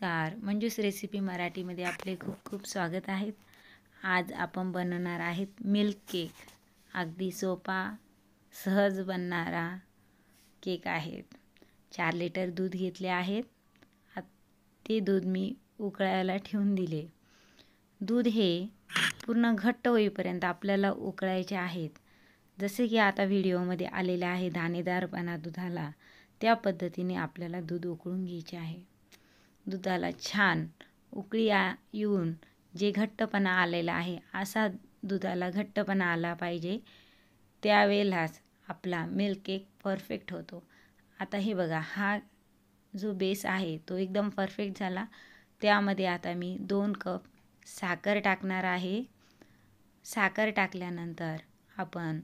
नमस्कार, मंजूस रेसिपी मराठीमध्ये आपले खूप खूप स्वागत आहे। आज आपण बनवणार आहेत मिल्क केक। अगदी सोपा, सहज बनणारा केक आहे। 4 लिटर दूध घेतले आहेत। ते दूध मी उकळायला ठेवून दिले। दूध हे पूर्ण घट्ट होईपर्यंत आपल्याला उकळायचे आहेत। जसे की आता व्हिडिओमध्ये आलेले आहे दाणेदारपणा दुधाला, त्या पद्धतीने आपल्याला दूध उकळून घ्यायचे आहे। दुधाला छान उकळी येऊन जे घट्टपणा आलेला आहे, असा दुधाला घट्टपणा आला पाहिजे, त्यावेळेलाच आपला मिल्क केक परफेक्ट होतो। आता हे बघा, हा जो बेस आहे तो एकदम परफेक्ट झाला। त्यामध्ये आता मी 2 कप साखर टाकणार आहे। साखर टाकल्यानंतर आपण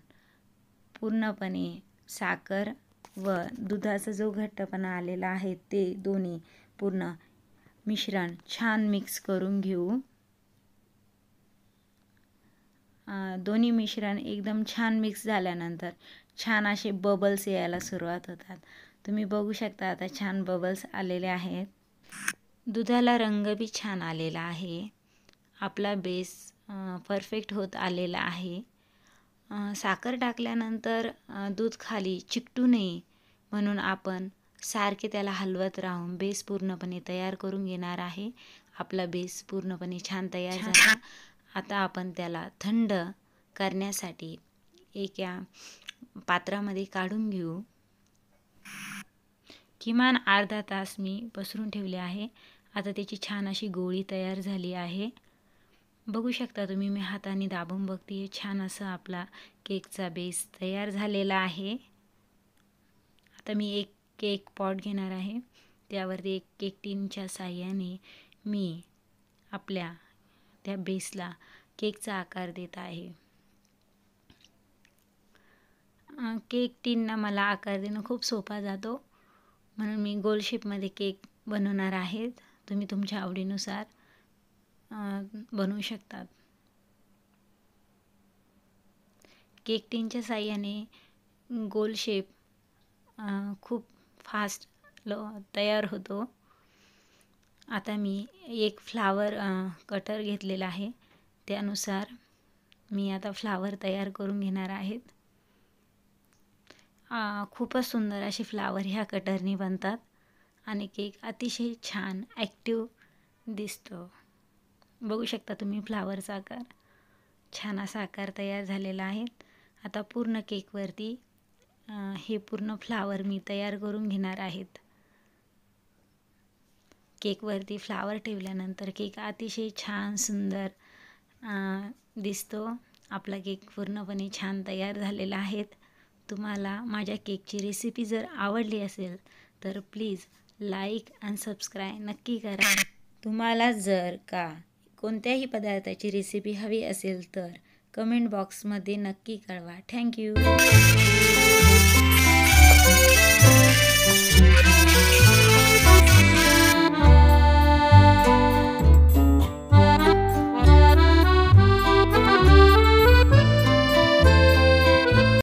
पूर्णपणे साखर व दुधाचा जो घट्टपणा आलेला आहे ते दोन्ही पूर्ण मिश्रण छान मिक्स करून घेऊ। दोन्ही मिश्रण एकदम छान मिक्स झाल्यानंतर छान असे बबल्स यायला सुरुवात होतात। तुम्ही बघू शकता आता छान बबल्स आलेले आहेत। दुधाला रंग बी छान आलेला आहे। आपला बेस परफेक्ट होत आलेला आहे। साखर टाकल्यानंतर दूध खाली चिकटू नये म्हणून आपण सारखे त्याला हलवत राहून बेस पूर्णपणे तयार करून घेणार आहे। आपला बेस पूर्णपणे छान तयार झाला। आता आपण त्याला थंड करण्यासाठी एका पात्रामध्ये काढून घेऊ। किमान अर्धा तास मी पसरून ठेवले आहे। आता त्याची छान अशी गोळी तयार झाली आहे। बघू शकता तुम्ही, मी हाताने दाबून बघते, छान असा आपला केकचा बेस तयार झालेला आहे। आता मी एक केक पॉट घेणार आहे। त्यावरती एक केक टिनच्या साहाय्याने मी आपल्या त्या बेसला केकचा आकार देत आहे। केक टिनना मला आकार देणं खूप सोपा जातो, म्हणून मी गोल शेपमध्ये केक बनवणार आहे। तुम्ही तुमच्या आवडीनुसार बनवू शकतात। केक टिनच्या साहाय्याने गोल शेप खूप फास्ट तयार होतो। आता मी एक फ्लावर कटर घेतलेला आहे, त्यानुसार मी आता फ्लावर तयार करून घेणार आहे। खूपच सुंदर असे फ्लावर ह्या कटरने बनतात आणि केक अतिशय छान ॲक्टिव्ह दिसतो। बघू शकता तुम्ही फ्लावरचा आकार, छान असा आकार तयार झालेला आहे। आता पूर्ण केकवरती हे पूर्ण फ्लावर मी तयार करून घेणार आहेत। केकवरती फ्लावर ठेवल्यानंतर केक अतिशय छान सुंदर दिसतो। आपला केक पूर्णपणे छान तयार झालेला आहे। तुम्हाला माझ्या केकची रेसिपी जर आवडली असेल तर प्लीज लाईक आणि सबस्क्राईब नक्की करा। तुम्हाला जर का कोणत्याही पदार्थाची रेसिपी हवी असेल तर कमेंट बॉक्समध्ये नक्की कळवा। थँक्यू।